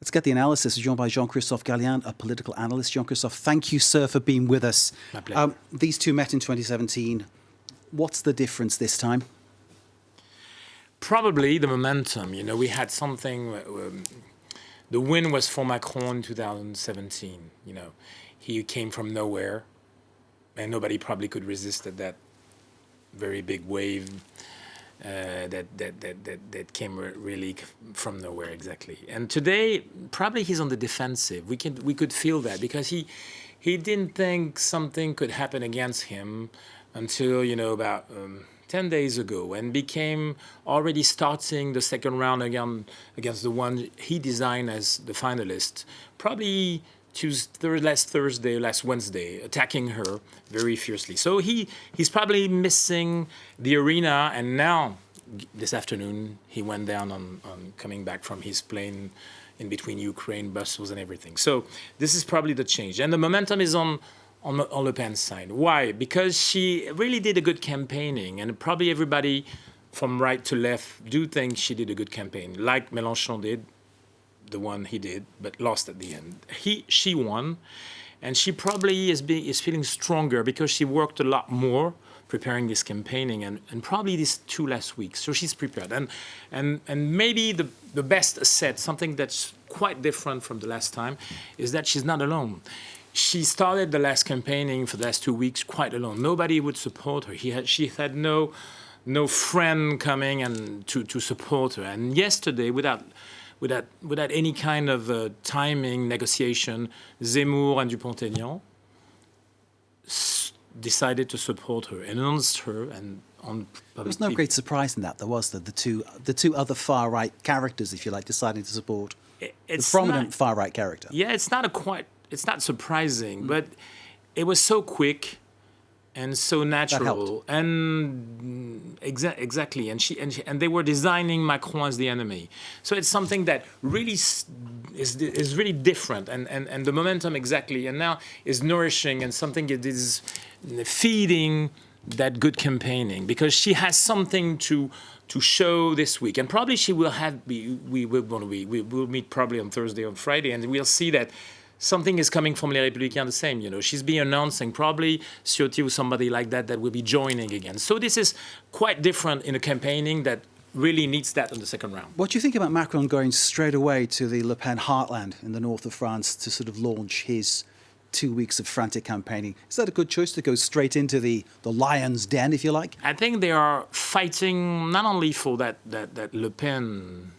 Let's get the analysis. Joined by Jean-Christophe Gallien, a political analyst. Jean-Christophe, thank you, sir, for being with us. My pleasure. These two met in 2017. What's the difference this time? Probably the momentum. You know, we had something. The win was for Macron in 2017. You know, he came from nowhere, and nobody probably could resist that very big wave that came really from nowhere exactly. And today, probably he's on the defensive. We could feel that because he didn't think something could happen against him until, you know, about 10 days ago, and became already starting the second round again against the one he designed as the finalist. Probably last Wednesday, attacking her very fiercely. So he's probably missing the arena, and now this afternoon he went down on coming back from his plane in between Ukraine, Brussels and everything. So this is probably the change. And the momentum is on Le Pen's side. Why? Because she really did a good campaigning, and probably everybody from right to left do think she did a good campaign, like Mélenchon did, the one he did, but lost at the end. She won, and she probably is feeling stronger because she worked a lot more preparing this campaigning and probably these 2 last weeks. So she's prepared. And maybe the best asset, something that's quite different from the last time, is that she's not alone. She started the last campaigning for the last 2 weeks quite alone. Nobody would support her. She had no friend coming and to support her. And yesterday, without any kind of timing, negotiation, Zemmour and dupont-aignan decided to support her, announced her, and on public There was no great surprise in that, there was the two other far-right characters, if you like, deciding to support the prominent far-right character. Yeah, it's not surprising, but it was so quick and so natural, and exactly, and they were designing Macron as the enemy. So it's something that really is really different, and the momentum exactly, and now is nourishing and something that is feeding that good campaigning, because she has something to show this week, and probably she will have. We will meet probably on Thursday or Friday, and we'll see that something is coming from Les Républicains the same. You know, she's been announcing probably Ciotti or somebody like that will be joining again. So this is quite different in a campaigning that really needs that in the second round. What do you think about Macron going straight away to the Le Pen heartland in the north of France to sort of launch his 2 weeks of frantic campaigning? Is that a good choice to go straight into the lion's den, if you like? I think they are fighting not only for that Le Pen,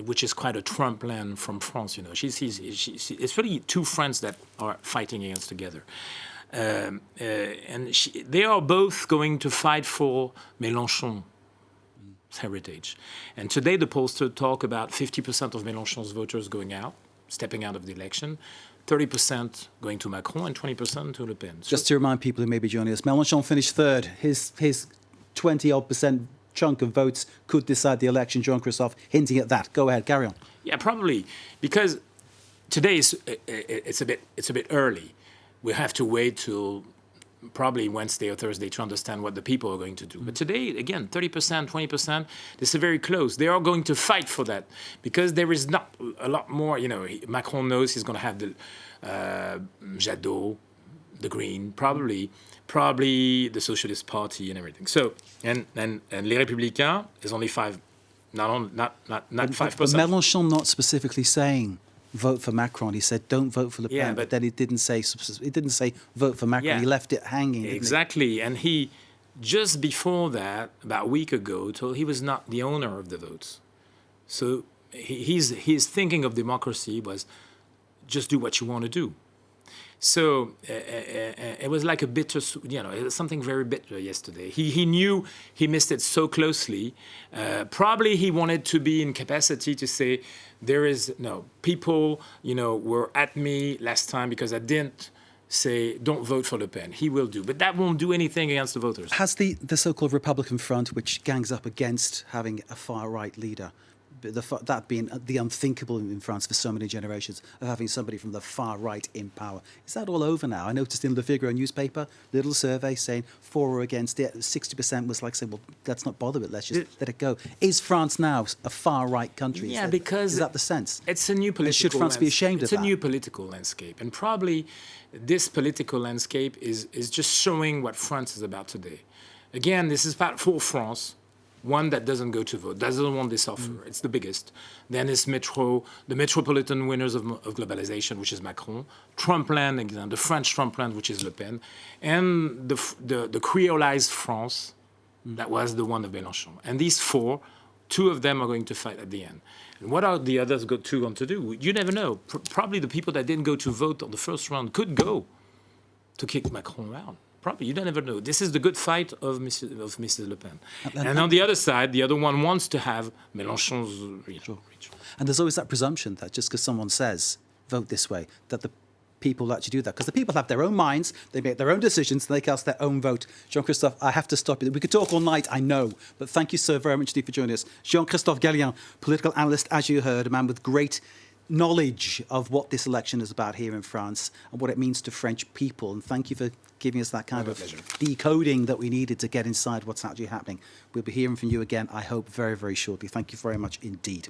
which is quite a Trump land from France, you know. It's really two friends that are fighting against together. And they are both going to fight for Mélenchon's heritage. And today the pollsters talk about 50% of Mélenchon's voters stepping out of the election, 30% going to Macron, and 20% to Le Pen. Just to remind people who may be joining us, Mélenchon finished third. His 20-odd% chunk of votes could decide the election. Jean-Christophe hinting at that. Go ahead, carry on. Yeah, probably, because today it's a bit early. We have to wait till probably Wednesday or Thursday to understand what the people are going to do. But today, again, 30%, 20%, this is very close. They are going to fight for that because there is not a lot more. You know, Macron knows he's going to have the Jadot, the Green, probably the Socialist Party and everything. So and Les Républicains is only 5%, not 5%. But Mélenchon not specifically saying vote for Macron. He said don't vote for Le Pen. Yeah, but then he didn't say vote for Macron. Yeah, he left it hanging. Exactly, and he just before that, about a week ago, told he was not the owner of the votes. So his thinking of democracy was just do what you want to do. So it was like a bitter, you know, it was something very bitter yesterday. He knew he missed it so closely. Probably he wanted to be in capacity to say, there is, no, people, you know, were at me last time because I didn't say, don't vote for Le Pen. He will do. But that won't do anything against the voters. Has the so-called Republican Front, which gangs up against having a far-right leader, that being the unthinkable in France for so many generations of having somebody from the far right in power. Is that all over now? I noticed in Le Figaro newspaper, little survey saying for or against it. 60% was like saying, well, let's not bother with it, let's just let it go. Is France now a far right country? Yeah, because is that the sense? It's a new political. And should France be ashamed of that? It's a new political landscape, and probably this political landscape is just showing what France is about today. Again, this is about for France. One that doesn't go to vote, doesn't want this offer. It's the biggest. Then it's the metropolitan winners of globalization, which is Macron, Trumpland, again, the French Trumpland, which is Le Pen, and the creolized France, that was the one of Mélenchon. And these four, two of them are going to fight at the end. And what are the others two going to do? You never know. Probably the people that didn't go to vote on the first round could go to kick Macron out. Probably, you don't ever know. This is the good fight of Mrs. Le Pen. And on the other side, the other one wants to have Mélenchon's reach. And there's always that presumption that just because someone says, vote this way, that the people actually do that. Because the people have their own minds, they make their own decisions, and they cast their own vote. Jean-Christophe, I have to stop you. We could talk all night, I know, but thank you so very much indeed for joining us. Jean-Christophe Gallien, political analyst, as you heard, a man with great knowledge of what this election is about here in France and what it means to French people. And thank you for giving us that kind of decoding that we needed to get inside what's actually happening. We'll be hearing from you again, I hope, very, very shortly. Thank you very much indeed.